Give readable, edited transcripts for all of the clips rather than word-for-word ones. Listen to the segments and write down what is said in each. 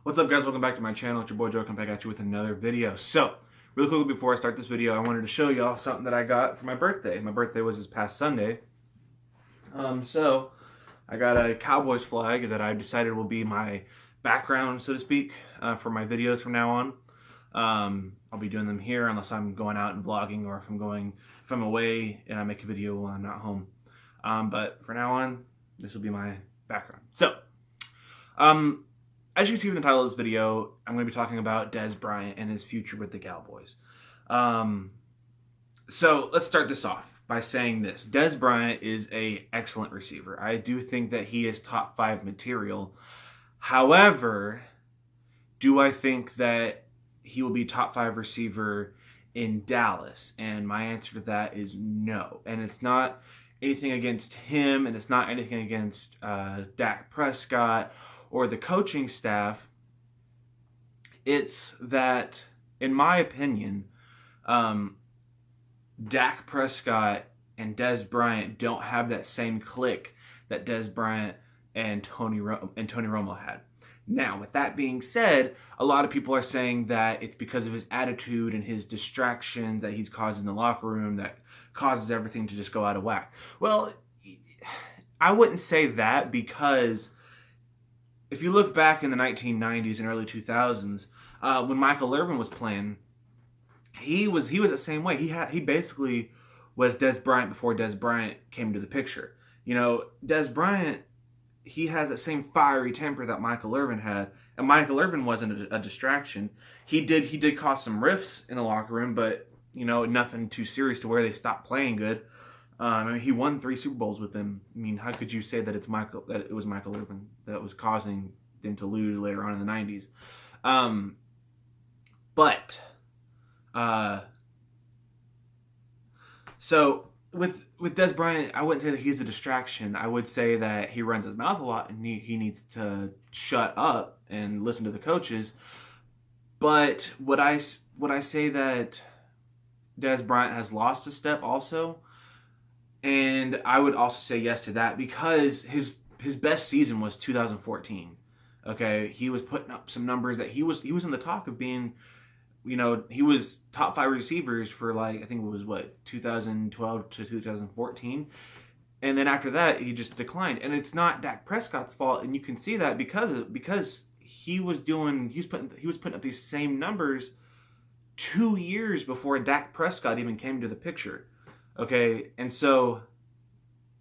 What's up, guys? Welcome back to my channel. It's your boy Joe. Come back at you with another video. So, really quickly before I start this video, I wanted to show y'all something that I got for my birthday. My birthday was this past Sunday. So I got a Cowboys flag that I decided will be my background, so to speak, for my videos from now on. I'll be doing them here unless I'm going out and vlogging, or if I'm away and I make a video while I'm not home. But for now on, this will be my background. So, as you can see from the title of this video, I'm going to be talking about Dez Bryant and his future with the Cowboys. So let's start this off by saying this. Dez Bryant is an excellent receiver. I do think that he is top 5 material. However, do I think that he will be top 5 receiver in Dallas? And my answer to that is no. And it's not anything against him, and it's not anything against Dak Prescott or the coaching staff. It's that, in my opinion, Dak Prescott and Dez Bryant don't have that same click that Dez Bryant and Tony Romo had. Now, with that being said, a lot of people are saying that it's because of his attitude and his distraction that he's causing the locker room that causes everything to just go out of whack. Well, I wouldn't say that, because if you look back in the 1990s and early 2000s, when Michael Irvin was playing, he was the same way. He basically was Dez Bryant before Dez Bryant came into the picture. You know, Dez Bryant, he has that same fiery temper that Michael Irvin had, and Michael Irvin wasn't a distraction. He did cause some rifts in the locker room, but you know, nothing too serious to where they stopped playing good. I mean, he won 3 Super Bowls with them. I mean, how could you say that it was Michael Irvin that was causing them to lose later on in the 90s? So with Dez Bryant, I wouldn't say that he's a distraction. I would say that he runs his mouth a lot, and he needs to shut up and listen to the coaches. But would I say that Dez Bryant has lost a step also? And I would also say yes to that, because his best season was 2014. Okay, he was putting up some numbers that he was in the talk of being, you know, he was top 5 receivers for, like, I think it was 2012 to 2014. And then after that, he just declined. And it's not Dak Prescott's fault, and you can see that because he was putting up these same numbers 2 years before Dak Prescott even came to the picture. Okay, and so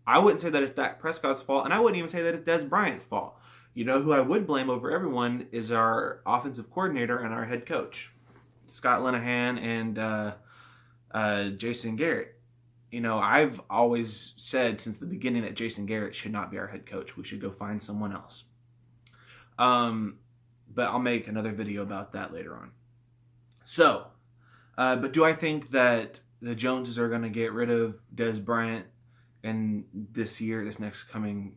I wouldn't say that it's Dak Prescott's fault, and I wouldn't even say that it's Dez Bryant's fault. You know who I would blame over everyone is our offensive coordinator and our head coach, Scott Linehan and Jason Garrett. You know, I've always said since the beginning that Jason Garrett should not be our head coach. We should go find someone else. But I'll make another video about that later on. So, but do I think that the Joneses are going to get rid of Dez Bryant in this next coming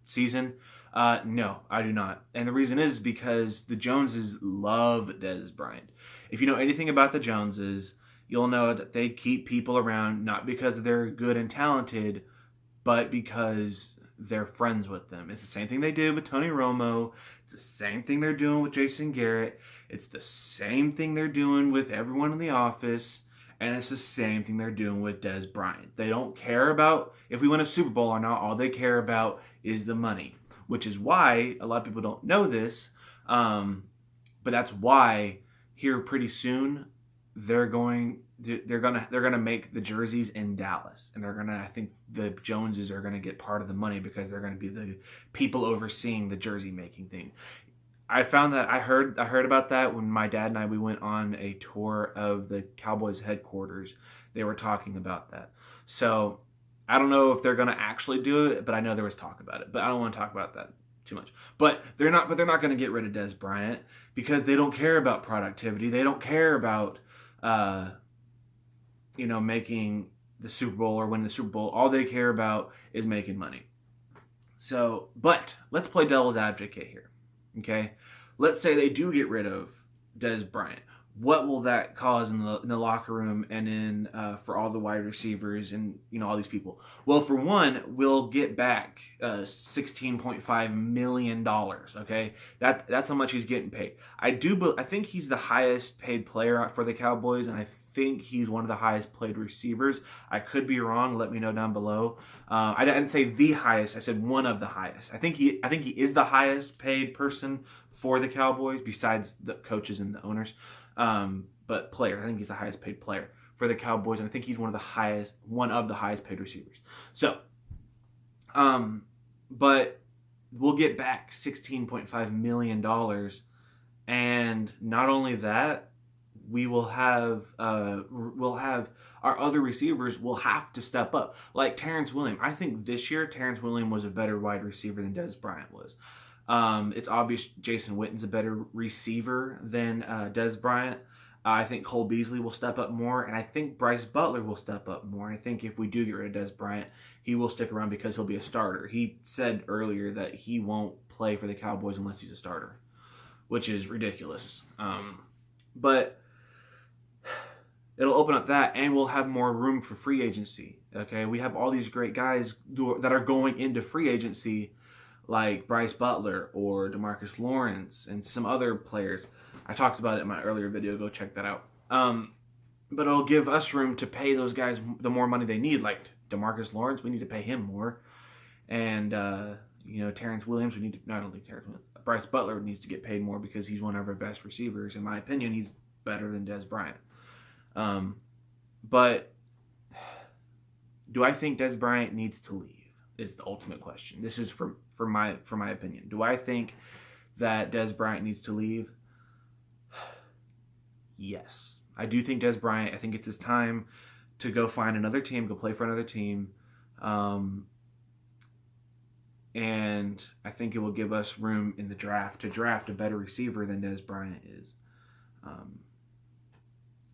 season? No, I do not. And the reason is because the Joneses love Dez Bryant. If you know anything about the Joneses, you'll know that they keep people around not because they're good and talented, but because they're friends with them. It's the same thing they did with Tony Romo. It's the same thing they're doing with Jason Garrett. It's the same thing they're doing with everyone in the office. And it's the same thing they're doing with Dez Bryant. They don't care about if we win a Super Bowl or not. All they care about is the money, which is why a lot of people don't know this. But that's why here pretty soon they're gonna make the jerseys in Dallas, and I think the Joneses are gonna get part of the money because they're gonna be the people overseeing the jersey making thing. I heard about that when my dad and we went on a tour of the Cowboys headquarters. They were talking about that. So I don't know if they're going to actually do it, but I know there was talk about it. But I don't want to talk about that too much. But they're not going to get rid of Dez Bryant because they don't care about productivity. They don't care about making the Super Bowl or winning the Super Bowl. All they care about is making money. So, but let's play devil's advocate here. Okay, let's say they do get rid of Dez Bryant. what will that cause in the locker room and in for all the wide receivers and all these people? Well, for one, we'll get back $16.5 million. Okay, that's how much he's getting paid. I think he's the highest paid player for the Cowboys, and I think he's one of the highest paid receivers. I could be wrong. Let me know down below. I didn't say the highest. I said one of the highest. I think he is the highest paid person for the Cowboys besides the coaches and the owners. But player, I think he's the highest paid player for the Cowboys, and I think he's one of the highest paid receivers. So, but we'll get back $16.5 million, and not only that, we'll have our other receivers will have to step up. Like Terrence Williams. I think this year Terrence Williams was a better wide receiver than Dez Bryant was. It's obvious Jason Witten's a better receiver than Dez Bryant. I think Cole Beasley will step up more, and I think Bryce Butler will step up more. I think if we do get rid of Dez Bryant, he will stick around because he'll be a starter. He said earlier that he won't play for the Cowboys unless he's a starter, which is ridiculous. But it'll open up that, and we'll have more room for free agency. Okay, we have all these great guys that are going into free agency, like Bryce Butler or DeMarcus Lawrence and some other players. I talked about it in my earlier video. Go check that out. But it'll give us room to pay those guys the more money they need. Like DeMarcus Lawrence, we need to pay him more. And, Terrence Williams, I don't think Terrence Williams. Bryce Butler needs to get paid more because he's one of our best receivers. In my opinion, he's better than Dez Bryant. But do I think Dez Bryant needs to leave? Is the ultimate question. This is for my opinion. Do I think that Dez Bryant needs to leave? Yes. I do think Dez Bryant, I think it's his time to go find another team, go play for another team. And I think it will give us room in the draft to draft a better receiver than Dez Bryant is.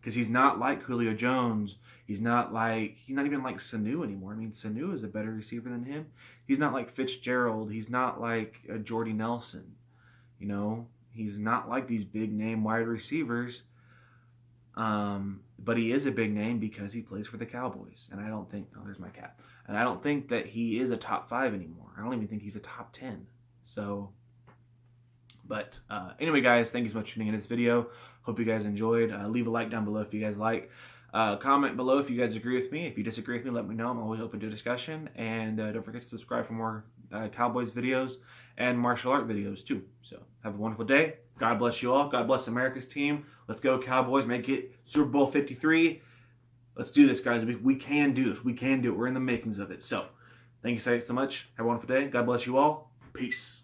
Because he's not like Julio Jones. He's not even like Sanu anymore. I mean, Sanu is a better receiver than him. He's not like Fitzgerald. He's not like Jordy Nelson. He's not like these big name wide receivers. But he is a big name because he plays for the Cowboys. And I don't think, there's my cat. And I don't think that he is a top 5 anymore. I don't even think he's a top 10. So, but anyway, guys, thank you so much for tuning in this video. Hope you guys enjoyed. Leave a like down below if you guys like. Comment below if you guys agree with me. If you disagree with me, let me know. I'm always open to discussion. And don't forget to subscribe for more Cowboys videos and martial art videos too. So have a wonderful day. God bless you all. God bless America's team. Let's go Cowboys. Make it Super Bowl 53. Let's do this, guys. We can do this. We can do it. We're in the makings of it. So thank you so much. Have a wonderful day. God bless you all. Peace.